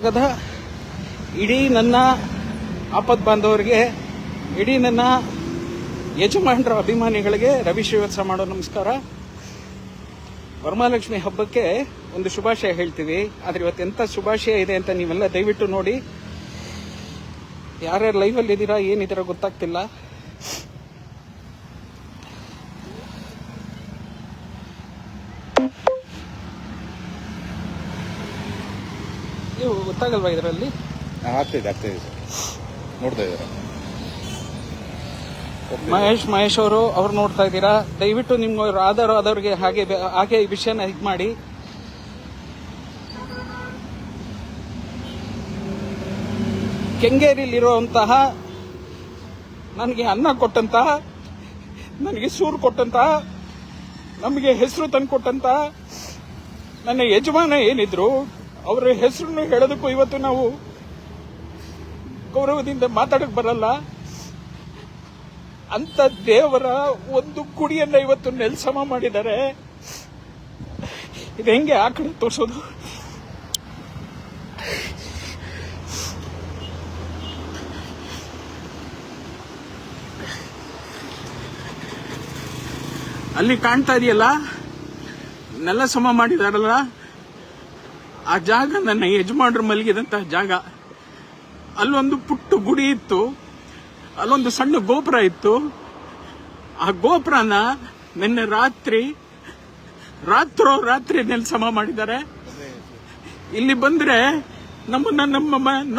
ಕರ್ನಾಟಕದ ಇಡೀ ನನ್ನ ಆಪತ್ ಬಾಂಧವರಿಗೆ, ಇಡೀ ನನ್ನ ಯಜಮಾನರ ಅಭಿಮಾನಿಗಳಿಗೆ ರವಿ ಶ್ರೀವತ್ಸ ಮಾಡೋ ನಮಸ್ಕಾರ. ವರಮಹಾಲಕ್ಷ್ಮಿ ಹಬ್ಬಕ್ಕೆ ಒಂದು ಶುಭಾಶಯ ಹೇಳ್ತೀವಿ. ಆದರೆ ಇವತ್ತು ಎಂಥ ಶುಭಾಶಯ ಇದೆ ಅಂತ ನೀವೆಲ್ಲ ದಯವಿಟ್ಟು ನೋಡಿ. ಯಾರ್ಯಾರು ಲೈವಲ್ಲಿ ಇದ್ದೀರಾ, ಏನಿದ್ದೀರಾ ಗೊತ್ತಾಗ್ತಿಲ್ಲ. ನೀವು ಗೊತ್ತಾಗಲ್ವಾ ಇದರಲ್ಲಿ? ಆಗ್ತಿದೆ ನೋಡ್ತಾ ಇದ್ದಾರೆ. ಮಹೇಶ್ ಅವರು ನೋಡ್ತಾ ಇದ್ದೀರಾ. ದಯವಿಟ್ಟು ನಿಮ್ಮ ಆದವ್ರಿಗೆ ಹಾಗೆ ಈ ವಿಷಯನ ಇದು ಮಾಡಿ. ಕೆಂಗೇರಿಯಲ್ಲಿರುವಂತಹ ನನಗೆ ಅನ್ನ ಕೊಟ್ಟಂತಹ, ನನಗೆ ಸೂರು ಕೊಟ್ಟಂತಹ, ನಮಗೆ ಹೆಸರು ತಂದು ಕೊಟ್ಟಂತಹ ನನ್ನ ಯಜಮಾನ ಏನಿದ್ರು ಅವರ ಹೆಸರನ್ನು ಹೇಳೋದಕ್ಕೂ ಇವತ್ತು ನಾವು ಗೌರವದಿಂದ ಮಾತಾಡಕ್ ಬರಲ್ಲ. ಅಂತ ದೇವರ ಒಂದು ಗುಡಿಯನ್ನ ಇವತ್ತು ನೆಲಸಮ ಮಾಡಿದ್ದಾರೆ. ಇದು ಹೆಂಗೆ ಆ ಕಡೆ ತೋರಿಸೋದು? ಅಲ್ಲಿ ಕಾಣ್ತಾ ಇದೆಯಲ್ಲ, ನೆಲ ಸಮ ಮಾಡಿದಾರಲ್ಲ, ಆ ಜಾಗ ನನ್ನ ಯಜಮಾನರು ಮಲಗಿದಂತಹ ಜಾಗ. ಅಲ್ಲೊಂದು ಪುಟ್ಟ ಗುಡಿ ಇತ್ತು, ಅಲ್ಲೊಂದು ಸಣ್ಣ ಗೋಪುರ ಇತ್ತು. ಆ ಗೋಪುರನ ನಿನ್ನೆ ರಾತ್ರಿ ನೆಲಸಮ ಮಾಡಿದ್ದಾರೆ. ಇಲ್ಲಿ ಬಂದ್ರೆ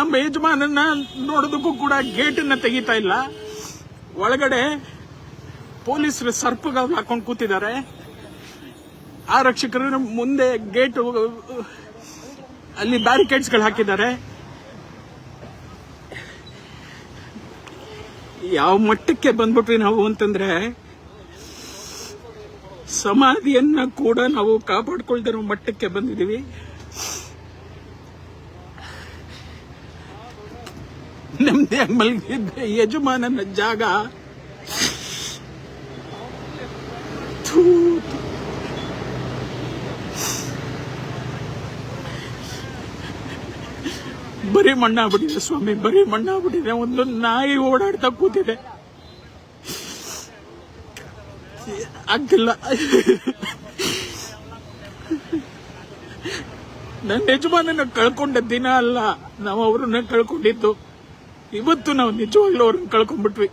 ನಮ್ಮ ಯಜಮಾನನ್ನ ನೋಡೋದಕ್ಕೂ ಕೂಡ ಗೇಟನ್ನ ತೆಗಿತಾ ಇಲ್ಲ. ಒಳಗಡೆ ಪೊಲೀಸರು ಸರ್ಪಗಾವ್ ಹಾಕೊಂಡು ಕೂತಿದ್ದಾರೆ. ಆರಕ್ಷಕರು ಮುಂದೆ ಗೇಟ್ ಅಲ್ಲಿ ಬ್ಯಾರಿಕೇಡ್ಸ್ಗಳು ಹಾಕಿದ್ದಾರೆ. ಯಾವ ಮಟ್ಟಕ್ಕೆ ಬಂದ್ಬಿಟ್ವಿ ನಾವು ಅಂತಂದ್ರೆ, ಸಮಾಧಿಯನ್ನ ಕೂಡ ನಾವು ಕಾಪಾಡ್ಕೊಳ್ದಿರೋ ಮಟ್ಟಕ್ಕೆ ಬಂದಿದ್ದೀವಿ. ನೆಮ್ಮದಿಯಾಗಿ ಮಲಗಿದ್ದ ಯಜಮಾನನ ಜಾಗ ಬರೀ ಮಣ್ಣಾಗ್ಬಿಟ್ಟಿದೆ ಸ್ವಾಮಿ, ಬರೀ ಮಣ್ಣಾಗ್ಬಿಟ್ಟಿದೆ. ಒಂದು ನಾಯಿ ಓಡಾಡ್ತಾ ಕೂತಿದೆ, ಆಗ್ತಿಲ್ಲ. ನನ್ನ ಯಜಮಾನನ ಕಳ್ಕೊಂಡ ದಿನ ಅಲ್ಲ, ನಾವು ಅವ್ರನ್ನ ಕಳ್ಕೊಂಡಿದ್ದು. ಇವತ್ತು ನಾವು ನಿಜವಾಗ್ಲೂ ಅವ್ರನ್ನ ಕಳ್ಕೊಂಡ್ಬಿಟ್ವಿ.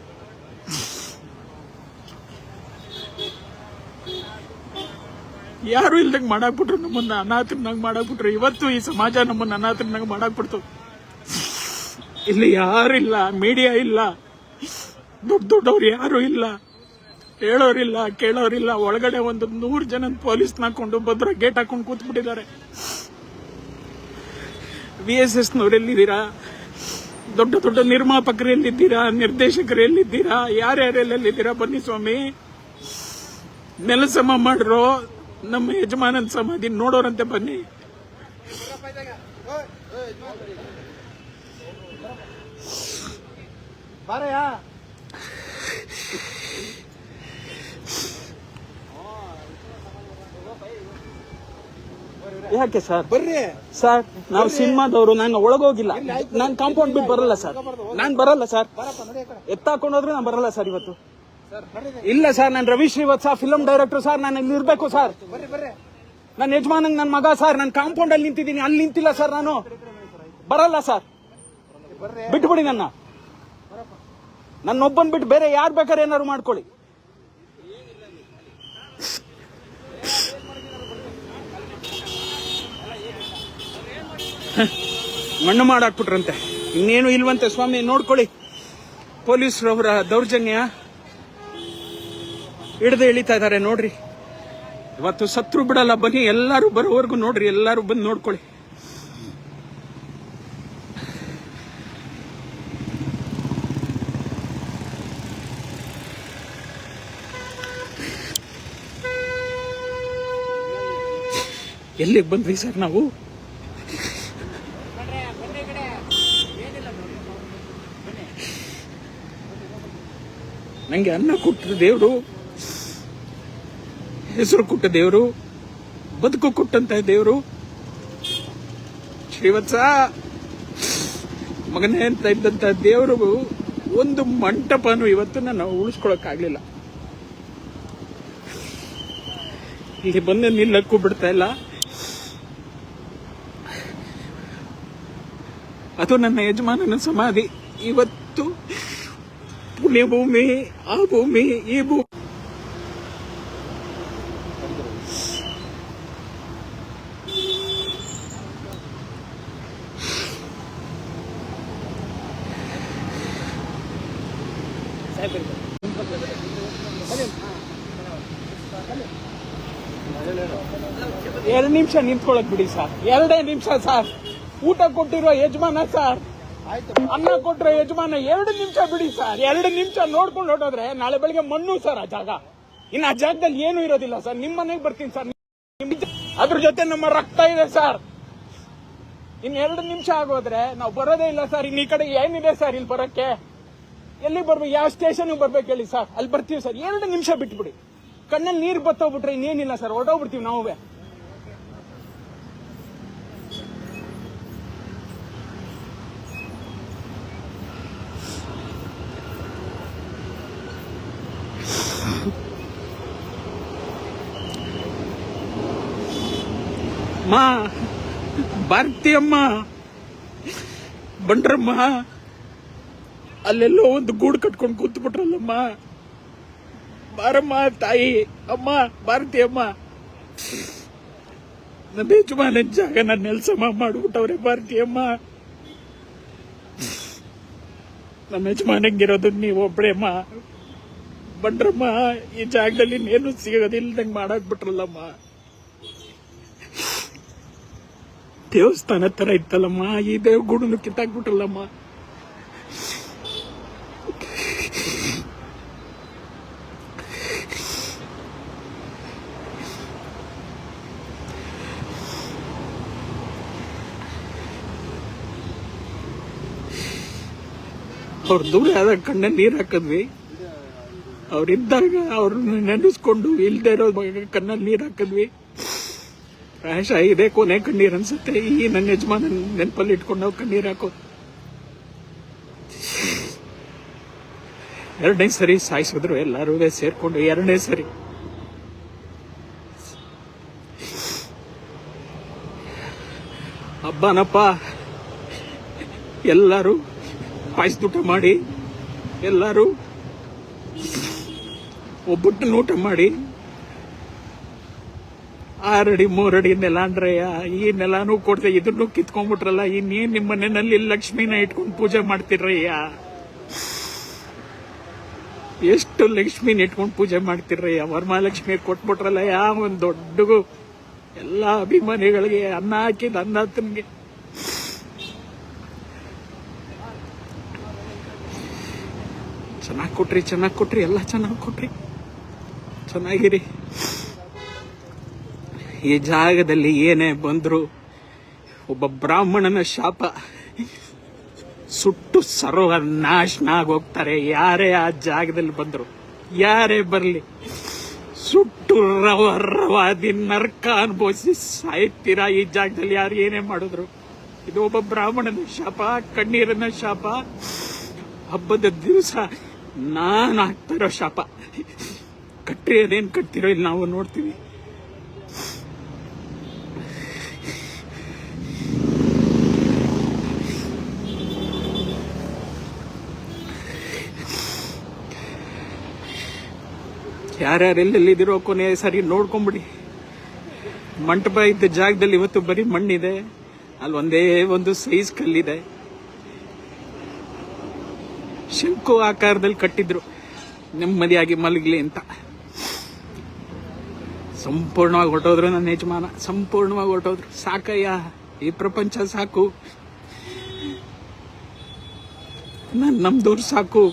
ಯಾರು ಇಲ್ದಂಗೆ ಮಾಡಾಕ್ಬಿಟ್ರು, ನಮ್ಮನ್ನ ಅನಾಥರನ್ನಾಗಿ ಮಾಡಾಕ್ಬಿಟ್ರು. ಇವತ್ತು ಈ ಸಮಾಜ ನಮ್ಮನ್ನ ಅನಾಥರನ್ನಾಗಿ ಮಾಡಾಕ್ಬಿಡ್ತು. ಇಲ್ಲಿ ಯಾರಿಲ್ಲ, ಮೀಡಿಯಾ ಇಲ್ಲ, ದೊಡ್ಡವ್ರು ಯಾರು ಇಲ್ಲ, ಹೇಳೋರಿಲ್ಲ, ಕೇಳೋರಿಲ್ಲ. ಒಳಗಡೆ ಒಂದು 100 ಜನ ಪೊಲೀಸ್ನ ಹಾಕೊಂಡು ಭದ್ರ ಗೇಟ್ ಹಾಕೊಂಡು ಕೂತ್ಬಿಟ್ಟಿದ್ದಾರೆ. VSS ನವ್ರು ಎಲ್ಲಿದ್ದೀರಾ? ದೊಡ್ಡ ನಿರ್ಮಾಪಕರು ಎಲ್ಲಿದ್ದೀರಾ? ನಿರ್ದೇಶಕರು ಎಲ್ಲಿದ್ದೀರಾ? ಯಾರ್ಯಾರೆಲ್ಲಿದ್ದೀರಾ? ಬನ್ನಿ ಸ್ವಾಮಿ, ನೆಲಸಮ ಮಾಡ್ರೋ, ನಮ್ಮ ಯಜಮಾನನ ಸಮಾಧಿ ನೋಡೋರಂತೆ ಬನ್ನಿ. ಯಾಕೆ ಸರ್? ಬರ್ರಿ ಸರ್, ನಾವು ಸಿನಿಮಾದವರು. ನಾನು ಒಳಗೋಗಿಲ್ಲ, ನಾನು ಕಾಂಪೌಂಡ್ ಬಿಟ್ಟು ಬರಲ್ಲ ಸರ್. ನಾನು ಬರಲ್ಲ ಸರ್, ಎತ್ತಾಕೊಂಡೋದ್ರೆ ನಾನು ಬರಲ್ಲ ಸರ್ ಇವತ್ತು. ಇಲ್ಲ ಸರ್, ನಾನು Ravi Srivatsa, film director sir. ನಾನು ಇಲ್ಲಿ ಇರ್ಬೇಕು ಸರ್. ನನ್ನ ಯಜಮಾನಂಗ್ ನನ್ನ ಮಗ ಸರ್. ನಾನು ಕಾಂಪೌಂಡ್ ಅಲ್ಲಿ ನಿಂತಿದ್ದೀನಿ, ಅಲ್ಲಿ ನಿಂತಿಲ್ಲ ಸರ್. ನಾನು ಬರಲ್ಲ ಸರ್, ಬಿಟ್ಬಿಡಿ ನನ್ನೊಬ್ಬನ್ ಬಿಟ್ಟು ಬೇರೆ ಯಾರು ಬೇಕಾದ್ರೆ ಏನಾದ್ರು ಮಾಡ್ಕೊಳ್ಳಿ. ಮಣ್ಣು ಮಾಡಾಕ್ಬಿಟ್ರಂತೆ, ಇನ್ನೇನು ಇಲ್ವಂತೆ ಸ್ವಾಮಿ. ನೋಡ್ಕೊಳ್ಳಿ, ಪೊಲೀಸರವರ ದೌರ್ಜನ್ಯ ಹಿಡಿದು ಎಳಿತಾ ಇದ್ದಾರೆ ನೋಡ್ರಿ. ಇವತ್ತು ಸತ್ರು ಬಿಡಲ್ಲ. ಬನ್ನಿ, ಎಲ್ಲರೂ ಬರೋವರೆಗೂ ನೋಡ್ರಿ, ಎಲ್ಲರೂ ಬಂದು ನೋಡ್ಕೊಳ್ಳಿ. ಎಲ್ಲಿಗೆ ಬಂದ್ವಿ ಸರ್ ನಾವು? ನಂಗೆ ಅನ್ನ ಕೊಟ್ಟ ದೇವರು, ಹೆಸರು ಕೊಟ್ಟ ದೇವರು, ಬದುಕು ಕೊಟ್ಟಂತ ದೇವರು ಶ್ರೀವತ್ಸ ಮಗನೇ ಅಂತ ಇದ್ದಂತ ದೇವರು ಒಂದು ಮಂಟಪನು ಇವತ್ತು ನಾವು ಉಳಿಸ್ಕೊಳಕ್ಕಾಗ್ಲಿಲ್ಲ. ಇಲ್ಲಿ ಬಂದು ನಿಲ್ಲಕ್ಕೂ ಬಿಡ್ತಾ ಇಲ್ಲ. ಅದು ನನ್ನ ಯಜಮಾನನ ಸಮಾಧಿ. ಇವತ್ತು ಪುಣ್ಯಭೂಮಿ, ಆ ಭೂಮಿ, ಈ ಭೂಮಿ. ಎರಡು ನಿಮಿಷ ನಿಂತ್ಕೊಳಕ್ ಬಿಡಿ ಸರ್, 2 ನಿಮಿಷ ಸರ್. ಊಟ ಕೊಟ್ಟಿರೋ ಯಜಮಾನ ಸರ್, ಅನ್ನ ಕೊಟ್ಟಿರೋ ಯಜಮಾನ, 2 ನಿಮಿಷ ಬಿಡಿ ಸರ್. 2 ನಿಮಿಷ ನೋಡ್ಕೊಂಡು ಹೊರಟೋದ್ರೆ ನಾಳೆ ಬೆಳಿಗ್ಗೆ ಮಣ್ಣು ಸರ್ ಆ ಜಾಗ. ಇನ್ನು ಆ ಜಾಗದಲ್ಲಿ ಏನು ಇರೋದಿಲ್ಲ ಸರ್. ನಿಮ್ಮ ಮನೆಗೆ ಬರ್ತೀನಿ ಸರ್, ಅದ್ರ ಜೊತೆ ನಮ್ಮ ರಕ್ತ ಇದೆ ಸರ್. ಇನ್ನು 2 ನಿಮಿಷ ಆಗೋದ್ರೆ ನಾವು ಬರೋದೇ ಇಲ್ಲ ಸರ್. ಇನ್ನು ಈ ಕಡೆ ಏನಿದೆ ಸರ್ ಇಲ್ಲಿ ಬರೋಕ್ಕೆ? ಎಲ್ಲಿ ಬರ್ಬೇಕು? ಯಾವ ಸ್ಟೇಷನ್ಗೆ ಬರ್ಬೇಕು ಹೇಳಿ ಸರ್? ಅಲ್ಲಿ ಬರ್ತೀವಿ ಸರ್. 2 ನಿಮಿಷ ಬಿಟ್ಬಿಡಿ. ಕಣ್ಣಲ್ಲಿ ನೀರು ಬತ್ತೋಗ್ಬಿಟ್ರೆ ಇನ್ನೇನಿಲ್ಲ ಸರ್, ಹೊರಟೋಗ್ಬಿಡ್ತೀವಿ ನಾವೇ. ಮಾ ಭಾರತಿಯಮ್ಮ, ಬಂಡ್ರಮ್ಮ, ಅಲ್ಲೆಲ್ಲೋ ಒಂದು ಗೂಡು ಕಟ್ಕೊಂಡು ಕೂತ್ಬಿಟ್ರಲ್ಲಮ್ಮ. ಬಾರಮ್ಮ ತಾಯಿ, ಅಮ್ಮ ಭಾರತಿಯಮ್ಮ, ನನ್ನ ಯಜಮಾನ ಜಾಗ ನನ್ನ ನೆಲ್ಸಮ್ಮ ಮಾಡ್ಬಿಟ್ಟವ್ರೆ. ಭಾರತಿಯಮ್ಮ, ನಮ್ಮ ಯಜಮಾನಂಗಿರೋದು ನೀವು ಒಬ್ಳೇಮ್ಮ. ಬಂಡ್ರಮ್ಮ, ಈ ಜಾಗದಲ್ಲಿ ಇನ್ನೇನು ಸಿಗೋದಿಲ್ದಂಗೆ ಮಾಡಾಕ್ಬಿಟ್ರಲ್ಲಮ್ಮ. ದೇವಸ್ಥಾನ ತರ ಇತ್ತಲ್ಲಮ್ಮ, ಈ ದೇವಗುಡನ್ನು ಕಿತ್ತಾಕ್ಬಿಟ್ರಲ್ಲಮ್ಮ. ಅವ್ರ ದೂರ ಆದಾಗ ಕಣ್ಣಲ್ಲಿ ನೀರು ಹಾಕಿದ್ವಿ. ಅವ್ರಿದ್ದಾಗ ಅವ್ರನ್ನ ನೆನೆಸ್ಕೊಂಡು ಇಲ್ದೇ ಇರೋ ಕಣ್ಣಲ್ಲಿ ನೀರು ಹಾಕಿದ್ವಿ. ಪ್ರಾಯಶಃ ಇದೇ ಕೊನೆ ಕಣ್ಣೀರು ಅನ್ಸುತ್ತೆ. ಈ ನನ್ನ ಯಜಮಾನ ನೆನಪಲ್ಲಿ ಇಟ್ಕೊಂಡು ನಾವು ಕಣ್ಣೀರು ಹಾಕೋದು. 2ನೇ ಸರಿ ಸಾಯಿಸಿದ್ರು ಎಲ್ಲರೂ ಸೇರ್ಕೊಂಡು. 2ನೇ ಸರಿ ಹಬ್ಬನಪ್ಪ, ಎಲ್ಲರೂ ಪಾಯಸದೂಟ ಮಾಡಿ, ಎಲ್ಲರೂ ಒಬ್ಬಟ್ಟು ಊಟ ಮಾಡಿ, 6 ಅಡಿ 3 ಅಡಿ ನೆಲ ಅಂದ್ರಯ್ಯ, ಈ ನೆಲಾನು ಕೊಡ್ತೆ, ಇದನ್ನು ಕಿತ್ಕೊಂಡ್ಬಿಟ್ರಲ್ಲ. ಇನ್ನೇನ್ ನಿಮ್ಮ ಮನೆಯಲ್ಲಿ ಲಕ್ಷ್ಮಿನ ಇಟ್ಕೊಂಡು ಪೂಜೆ ಮಾಡ್ತಿರ್ರಯ್ಯ? ಎಷ್ಟು ಲಕ್ಷ್ಮಿನ ಇಟ್ಕೊಂಡು ಪೂಜೆ ಮಾಡ್ತಿರ್ರಯ್ಯ? ವರಮಹಾಲಕ್ಷ್ಮಿ ಕೊಟ್ಬಿಟ್ರಲ್ಲ. ಯಾವ ಒಂದು ದೊಡ್ಡಗೂ ಎಲ್ಲ ಅಭಿಮಾನಿಗಳಿಗೆ ಅನ್ನ ಹಾಕಿದ ಅನ್ನತನ್ಗೆ ಚೆನ್ನಾಗಿ ಕೊಟ್ರಿ, ಎಲ್ಲ ಚೆನ್ನಾಗಿ ಕೊಟ್ರಿ. ಚೆನ್ನಾಗಿರಿ. ಈ ಜಾಗದಲ್ಲಿ ಏನೇ ಬಂದ್ರು ಒಬ್ಬ ಬ್ರಾಹ್ಮಣನ ಶಾಪ, ಸುಟ್ಟು ಸರ್ವನಾಶನ ಆಗೋಗ್ತಾರೆ. ಯಾರೇ ಆ ಜಾಗದಲ್ಲಿ ಬಂದ್ರು, ಯಾರೇ ಬರಲಿ, ಸುಟ್ಟು ರವಾದಿ ನರ್ಕ ಅನುಭವಿಸಿ ಸಾಯ್ತೀರಾ. ಈ ಜಾಗದಲ್ಲಿ ಯಾರು ಏನೇ ಮಾಡಿದ್ರು ಇದು ಒಬ್ಬ ಬ್ರಾಹ್ಮಣನ ಶಾಪ, ಕಣ್ಣೀರನ ಶಾಪ. ಹಬ್ಬದ ದಿವಸ ನಾನು ಹಾಕ್ತಾ ಇರೋ ಶಾಪ. ಕಟ್ಟಿ ಅದೇನು ಕಟ್ತಿರೋ ಇಲ್ಲಿ ನಾವು ನೋಡ್ತೀವಿ. ಯಾರ್ಯಾರು ಎಲ್ಲೆಲ್ಲಿದಿರೋ ಕೊನೆ ಸರಿ ನೋಡ್ಕೊಂಬಿಡಿ. ಮಂಟಪ ಇದ್ದ ಜಾಗದಲ್ಲಿ ಇವತ್ತು ಬರೀ ಮಣ್ಣಿದೆ. ಅಲ್ಲಿ ಒಂದೇ ಒಂದು ಸೈಜ್ ಕಲ್ಲಿದೆ. ಶಂಕು ಆಕಾರದಲ್ಲಿ ಕಟ್ಟಿದ್ರು ನೆಮ್ಮದಿಯಾಗಿ ಮಲಗಲಿ ಅಂತ. ಸಂಪೂರ್ಣವಾಗಿ ಹೊರಟೋದ್ರು ನನ್ನ ಯಜಮಾನ, ಸಂಪೂರ್ಣವಾಗಿ ಹೊರಟೋದ್ರು. ಸಾಕಯ್ಯ, ಈ ಪ್ರಪಂಚ ಸಾಕು, ನಮ್ದವ್ರು ಸಾಕು,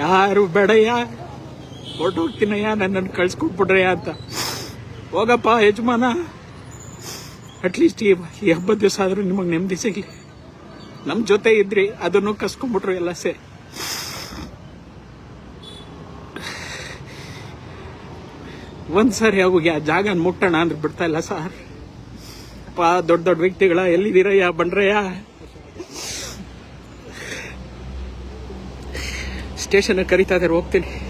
ಯಾರು ಬೇಡಯ್ಯ, ಹೊರಟೋಗ್ತೀನಯ್ಯ, ನನ್ನನ್ನು ಕಳ್ಸ್ಕೊಟ್ಬಿಡ್ರಯ್ಯ ಅಂತ. ಹೋಗಪ್ಪ ಯಜಮಾನ, ಅಟ್ಲೀಸ್ಟ್ ಈ ಹಬ್ಬದ ದಿವಸ ಆದ್ರೂ ನಿಮಗೆ ನೆಮ್ಮದಿ ಸಿಗ್ಲಿ. ನಮ್ಮ ಜೊತೆ ಇದ್ರಿ, ಅದನ್ನು ಕಸ್ಕೊಂಡ್ಬಿಟ್ರು ಎಲ್ಲ ಸೇರಿ. ಒಂದ್ಸರಿ ಹೋಗಿ ಆ ಜಾಗ ಮುಟ್ಟೋಣ ಅಂದ್ರೆ ಬಿಡ್ತಾ ಇಲ್ಲ ಸರ್. ದೊಡ್ಡ ದೊಡ್ಡ ವ್ಯಕ್ತಿಗಳ ಎಲ್ಲಿದ್ದೀರಯ್ಯ, ಬಂಡ್ರಯ್ಯ, ಸ್ಟೇಷನ್ ಕರೀತಾ ಇದಾರೆ, ಹೋಗ್ತೀನಿ.